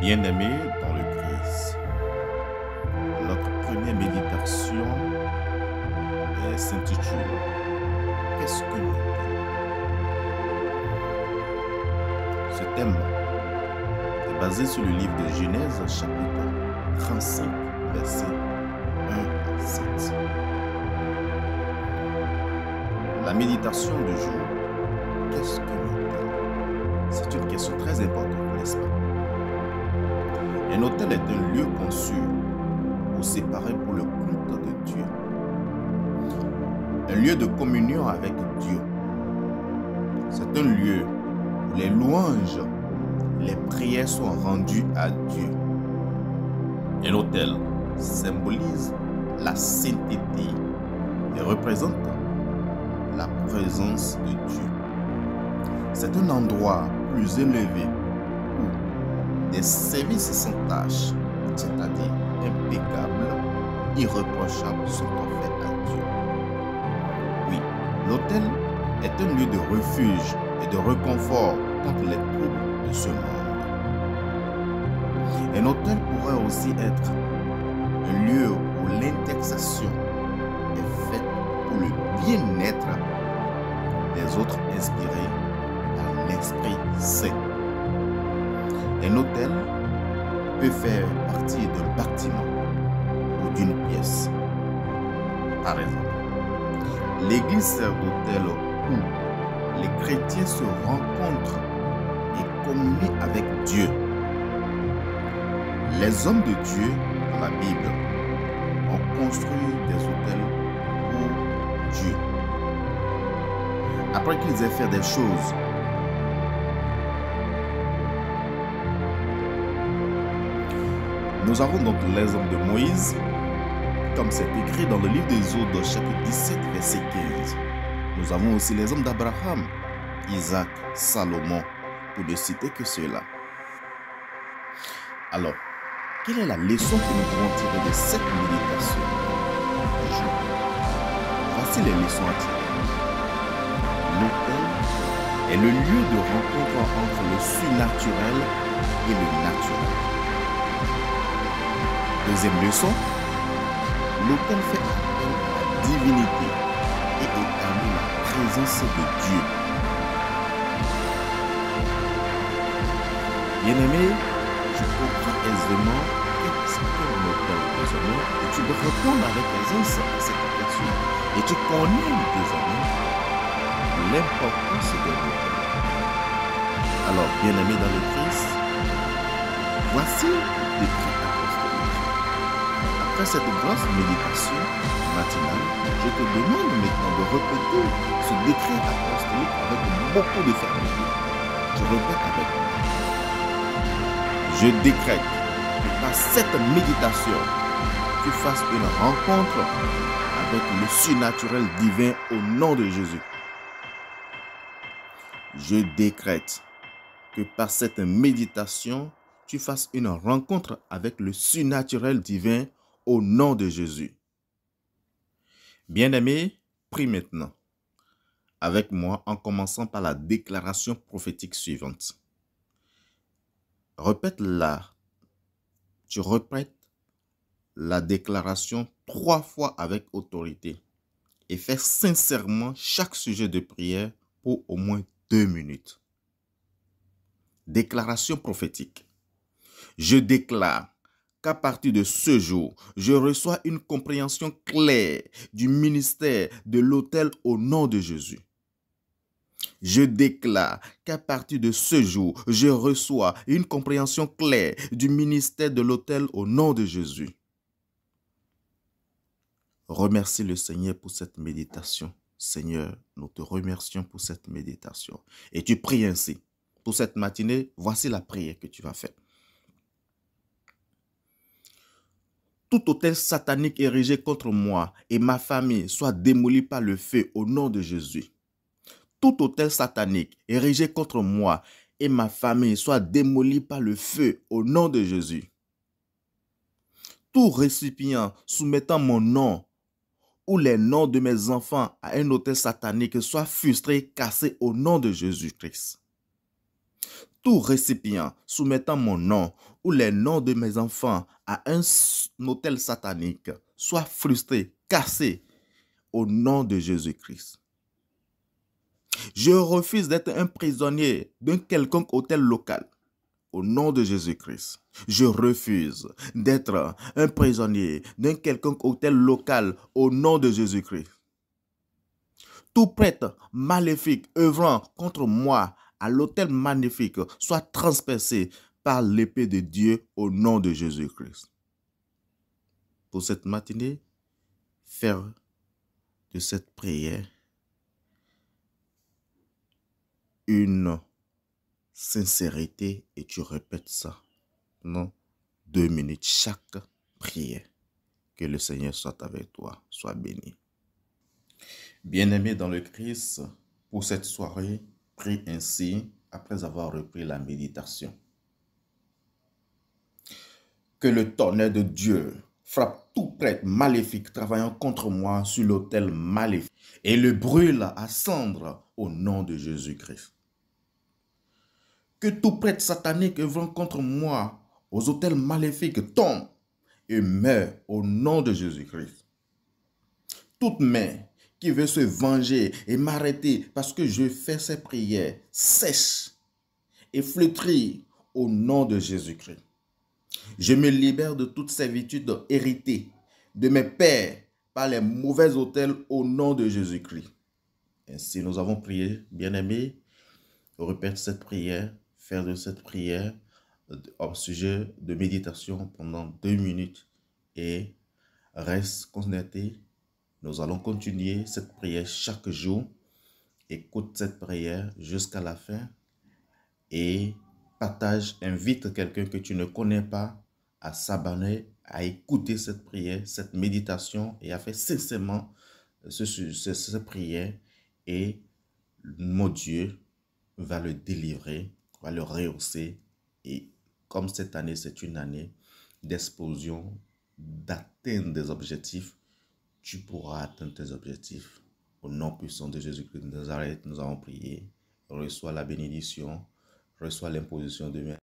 Bien-aimés dans le Christ, notre première méditation s'intitule Qu'est-ce que nous sommes? Ce thème est basé sur le livre de Genèse, chapitre 35, versets 1 à 7. La méditation du jour, qu'est-ce que nous sommes? C'est une question très importante, n'est-ce pas? Un hôtel est un lieu conçu ou séparé pour le culte de Dieu. Un lieu de communion avec Dieu. C'est un lieu où les louanges, les prières sont rendues à Dieu. Un hôtel symbolise la sainteté et représente la présence de Dieu. C'est un endroit plus élevé où des services sans tâche, c'est-à-dire impeccables, irréprochables, sont offerts à Dieu. Oui, l'autel est un lieu de refuge et de réconfort contre les troubles de ce monde. Un hôtel pourrait aussi être un lieu où l'intercession est faite pour le bien-être des autres inspirés par l'Esprit Saint. Un hôtel peut faire partie d'un bâtiment ou d'une pièce. Par exemple, l'église sert d'hôtel où les chrétiens se rencontrent et communient avec Dieu. Les hommes de Dieu dans la Bible ont construit des hôtels pour Dieu. Après qu'ils aient fait des choses nous avons donc les hommes de Moïse, comme c'est écrit dans le livre d'Exode, chapitre 17, verset 15. Nous avons aussi les hommes d'Abraham, Isaac, Salomon, pour ne citer que ceux-là. Alors, quelle est la leçon que nous pouvons tirer de cette méditation du jour? Voici les leçons à tirer. L'autel est le lieu de rencontre entre le surnaturel et le naturel. Deuxième leçon, l'autel fait appel à la divinité et établit la présence de Dieu. Bien-aimé, tu comprends aisément qu'est-ce qu'est un hôtel désormais et tu peux répondre avec aisance à cette question. Et tu connais désormais l'importance de l'autel. Alors, bien-aimé dans le Christ, voici les décrets apostoliques. Après cette grosse méditation matinale, je te demande maintenant de répéter ce décret apostolique avec beaucoup de fermeté. Je répète avec moi. Je décrète que par cette méditation, tu fasses une rencontre avec le surnaturel divin au nom de Jésus. Je décrète que par cette méditation, tu fasses une rencontre avec le surnaturel divin au nom de Jésus. Bien-aimé, prie maintenant avec moi en commençant par la déclaration prophétique suivante. Répète-la. Tu répètes la déclaration 3 fois avec autorité et fais sincèrement chaque sujet de prière pour au moins 2 minutes. Déclaration prophétique. Je déclare qu'à partir de ce jour, je reçois une compréhension claire du ministère de l'autel au nom de Jésus. Je déclare qu'à partir de ce jour, je reçois une compréhension claire du ministère de l'autel au nom de Jésus. Remercie le Seigneur pour cette méditation. Seigneur, nous te remercions pour cette méditation. Et tu pries ainsi. Pour cette matinée, voici la prière que tu vas faire. Tout autel satanique érigé contre moi et ma famille soit démoli par le feu au nom de Jésus. Tout autel satanique érigé contre moi et ma famille soit démoli par le feu au nom de Jésus. Tout récipient soumettant mon nom ou les noms de mes enfants à un autel satanique soit frustré, cassé au nom de Jésus-Christ. tout récipient soumettant mon nom ou les noms de mes enfants à un autel satanique soit frustré, cassé au nom de Jésus-Christ. Je refuse d'être un prisonnier d'un quelconque hôtel local. Au nom de Jésus-Christ, je refuse d'être un prisonnier d'un quelconque hôtel local au nom de Jésus-Christ. Tout prêtre maléfique œuvrant contre moi à l'autel magnifique soit transpercé par l'épée de Dieu au nom de Jésus-Christ. Pour cette matinée, faire de cette prière une sincérité et tu répètes ça pendant 2 minutes chaque prière. Que le Seigneur soit avec toi, soit béni. Bien-aimé dans le Christ, pour cette soirée, prie ainsi après avoir repris la méditation. Que le tonnerre de Dieu frappe tout prêtre maléfique travaillant contre moi sur l'autel maléfique et le brûle à cendres au nom de Jésus-Christ. Que tout prêtre satanique œuvrant contre moi aux autels maléfiques tombe et meurt au nom de Jésus-Christ. Toute main qui veut se venger et m'arrêter parce que je fais ces prières sèche et flétrie au nom de Jésus-Christ. Je me libère de toute servitude héritée de mes pères par les mauvais autels au nom de Jésus-Christ. Ainsi nous avons prié, bien-aimés. Répète cette prière, faire de cette prière au sujet de méditation pendant 2 minutes et reste connecté. Nous allons continuer cette prière chaque jour. Écoute cette prière jusqu'à la fin et partage, invite quelqu'un que tu ne connais pas à s'abonner, à écouter cette prière, cette méditation et à faire sincèrement cette prière et mon Dieu va le délivrer, va le rehausser et comme cette année c'est une année d'explosion, d'atteindre des objectifs, tu pourras atteindre tes objectifs. Au nom puissant de Jésus-Christ de Nazareth, nous avons prié. Reçois la bénédiction, reçois l'imposition de main.